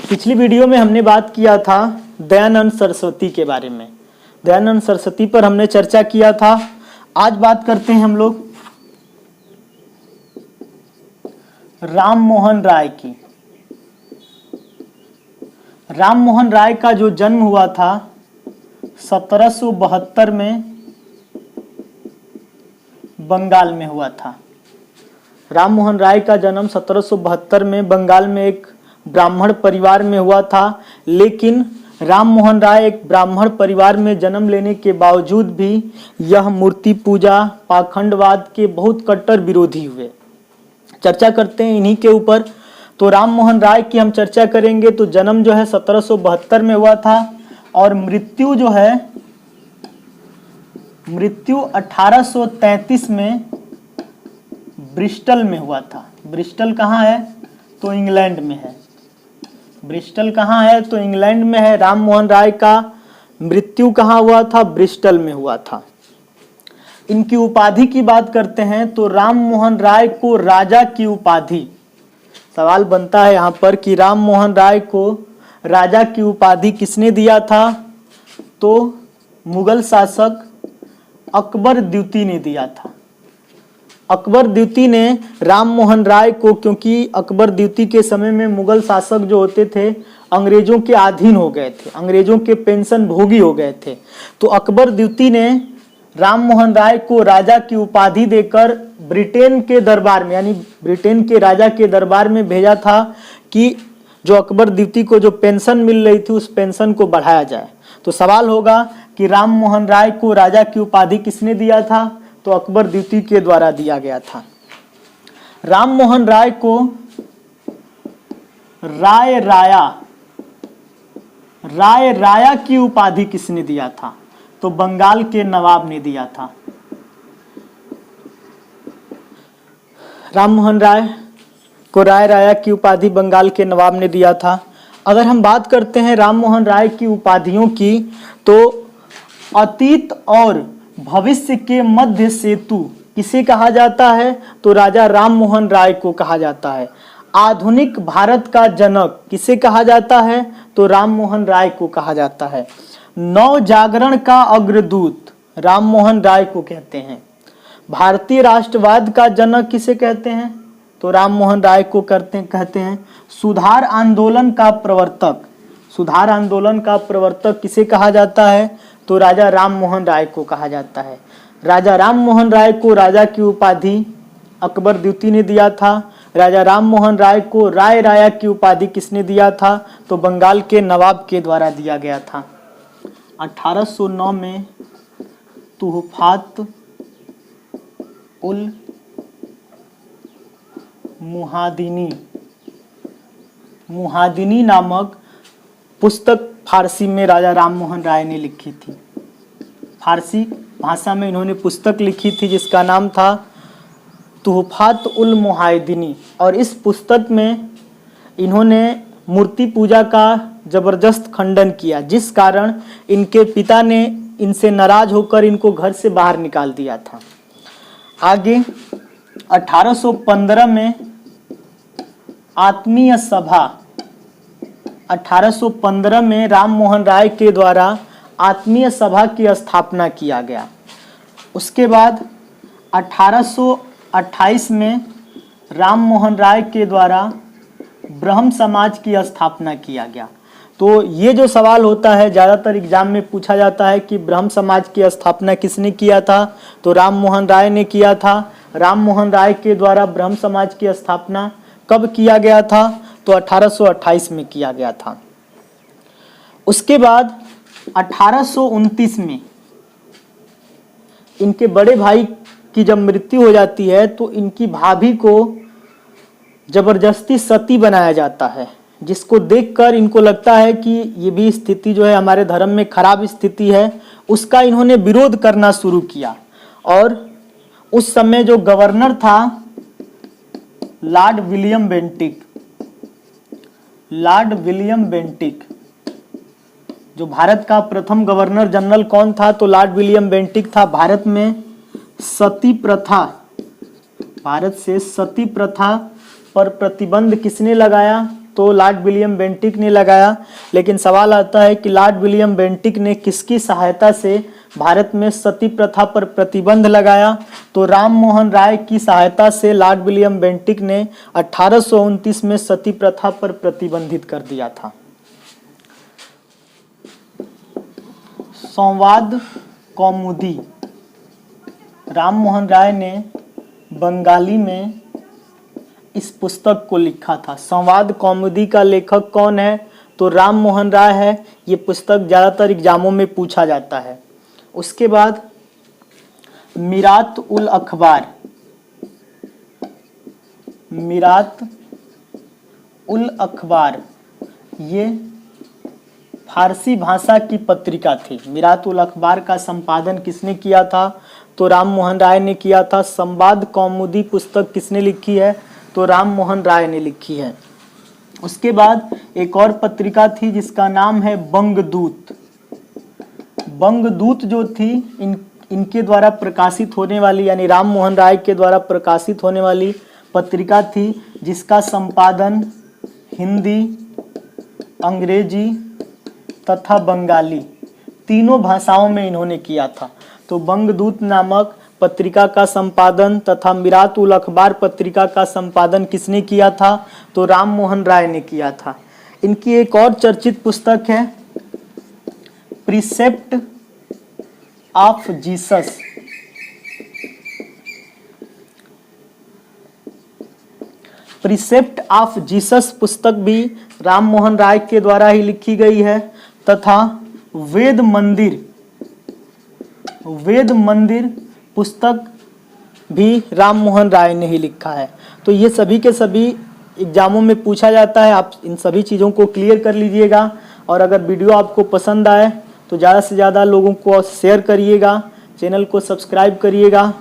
पिछली वीडियो में हमने बात किया था दयानंद सरस्वती के बारे में। दयानंद सरस्वती पर हमने चर्चा किया था। आज बात करते हैं हम लोग राम मोहन राय की। राम मोहन राय का जो जन्म हुआ था 1772 में बंगाल में हुआ था। राम मोहन राय का जन्म 1772 में बंगाल में एक ब्राह्मण परिवार में हुआ था। लेकिन राम मोहन राय एक ब्राह्मण परिवार में जन्म लेने के बावजूद भी यह मूर्ति पूजा पाखंडवाद के बहुत कट्टर विरोधी हुए। चर्चा करते हैं इन्हीं के ऊपर। तो राम मोहन राय की हम चर्चा करेंगे। तो जन्म जो है 1772 में हुआ था और मृत्यु जो है 1833 में ब्रिस्टल में हुआ था। ब्रिस्टल कहाँ है? तो इंग्लैंड में है। ब्रिस्टल कहाँ है? तो इंग्लैंड में है। राम मोहन राय का मृत्यु कहाँ हुआ था? ब्रिस्टल में हुआ था। इनकी उपाधि की बात करते हैं तो राम मोहन राय को राजा की उपाधि, सवाल बनता है यहाँ पर कि राम मोहन राय को राजा की उपाधि किसने दिया था? तो मुगल शासक अकबर द्वितीय ने दिया था। अकबर द्वितीय ने राम मोहन राय को, क्योंकि अकबर द्वितीय के समय में मुगल शासक जो होते थे अंग्रेजों के अधीन हो गए थे, अंग्रेजों के पेंशन भोगी हो गए थे। तो अकबर द्वितीय ने राम मोहन राय को राजा की उपाधि देकर ब्रिटेन के दरबार में, यानी ब्रिटेन के राजा के दरबार में भेजा था कि जो अकबर द्वितीय को जो पेंशन मिल रही थी उस पेंशन को बढ़ाया जाए। तो सवाल होगा कि राम मोहन राय को राजा की उपाधि किसने दिया था? तो अकबर द्वितीय के द्वारा दिया गया था। राम मोहन राय को राय राया की उपाधि किसने दिया था? तो बंगाल के नवाब ने दिया था। राम मोहन राय को राय राया की उपाधि बंगाल के नवाब ने दिया था। अगर हम बात करते हैं राम मोहन राय की उपाधियों की, तो अतीत और भविष्य के मध्य सेतु किसे कहा जाता है? तो राजा राम मोहन राय को कहा जाता है। आधुनिक भारत का जनक किसे कहा जाता है? तो राम मोहन राय को कहा जाता है। नव जागरण का अग्रदूत राम मोहन राय को कहते हैं। भारतीय राष्ट्रवाद का जनक किसे कहते हैं? तो राम मोहन राय को कहते हैं। सुधार आंदोलन का प्रवर्तक किसे कहा जाता है? तो राजा राम मोहन राय को कहा जाता है। राजा राम मोहन राय को राजा की उपाधि अकबर द्वितीय ने दिया था। राजा राम मोहन राय को राय राया की उपाधि किसने दिया था? तो बंगाल के नवाब के द्वारा दिया गया था। 1809 में तुहफात उल मुहादिनी नामक पुस्तक फारसी में राजा राम मोहन राय ने लिखी थी। फारसी भाषा में इन्होंने पुस्तक लिखी थी जिसका नाम था तुहफात उल मुहादिनी। और इस पुस्तक में इन्होंने मूर्ति पूजा का जबरदस्त खंडन किया, जिस कारण इनके पिता ने इनसे नाराज होकर इनको घर से बाहर निकाल दिया था। आगे 1815 में आत्मीय सभा, 1815 में राम मोहन राय के द्वारा आत्मीय सभा की स्थापना किया गया। उसके बाद 1828 में राम मोहन राय के द्वारा ब्रह्म समाज की स्थापना किया गया। तो ये जो सवाल होता है ज़्यादातर एग्जाम में पूछा जाता है कि ब्रह्म समाज की स्थापना किसने किया था? तो राम मोहन राय ने किया था। राम मोहन राय के द्वारा ब्रह्म समाज की स्थापना कब किया गया था? तो 1828 में किया गया था। उसके बाद 1829 में इनके बड़े भाई की जब मृत्यु हो जाती है तो इनकी भाभी को जबरदस्ती सती बनाया जाता है, जिसको देखकर इनको लगता है कि ये भी स्थिति जो है हमारे धर्म में खराब स्थिति है। उसका इन्होंने विरोध करना शुरू किया। और उस समय जो गवर्नर था लॉर्ड विलियम बेंटिक, जो भारत का प्रथम गवर्नर जनरल कौन था? तो लॉर्ड विलियम बेंटिक था। भारत से सती प्रथा पर प्रतिबंध किसने लगाया? तो लॉर्ड विलियम बेंटिक ने लगाया। लेकिन सवाल आता है कि लॉर्ड विलियम बेंटिक ने किसकी सहायता से भारत में सती प्रथा पर प्रतिबंध लगाया? तो राम मोहन राय की सहायता से लॉर्ड विलियम बेंटिक ने 1829 में सती प्रथा पर प्रतिबंधित कर दिया था। संवाद कौमुदी, राम मोहन राय ने बंगाली में इस पुस्तक को लिखा था। संवाद कौमुदी का लेखक कौन है? तो राम मोहन राय है। ये पुस्तक ज़्यादातर एग्जामों में पूछा जाता है। उसके बाद मीरात उल अखबार, मीरात उल अखबार ये फारसी भाषा की पत्रिका थी। मीरात उल अखबार का संपादन किसने किया था? तो राम मोहन राय ने किया था। संवाद कौमुदी पुस्तक किसने लिखी है? तो राम मोहन राय ने लिखी है। उसके बाद एक और पत्रिका थी जिसका नाम है बंगदूत। बंगदूत जो थी इनके द्वारा प्रकाशित होने वाली, यानी राम मोहन राय के द्वारा प्रकाशित होने वाली पत्रिका थी, जिसका संपादन हिंदी, अंग्रेजी तथा बंगाली तीनों भाषाओं में इन्होंने किया था। तो बंगदूत नामक पत्रिका का संपादन तथा मीरात उल अखबार पत्रिका का संपादन किसने किया था? तो राम मोहन राय ने किया था। इनकी एक और चर्चित पुस्तक है precept of Jesus. Precept of Jesus पुस्तक भी राम मोहन राय के द्वारा ही लिखी गई है। तथा वेद मंदिर पुस्तक भी राम मोहन राय ने ही लिखा है। तो ये सभी के सभी एग्जामों में पूछा जाता है। आप इन सभी चीज़ों को क्लियर कर लीजिएगा। और अगर वीडियो आपको पसंद आए तो ज़्यादा से ज़्यादा लोगों को शेयर करिएगा, चैनल को सब्सक्राइब करिएगा।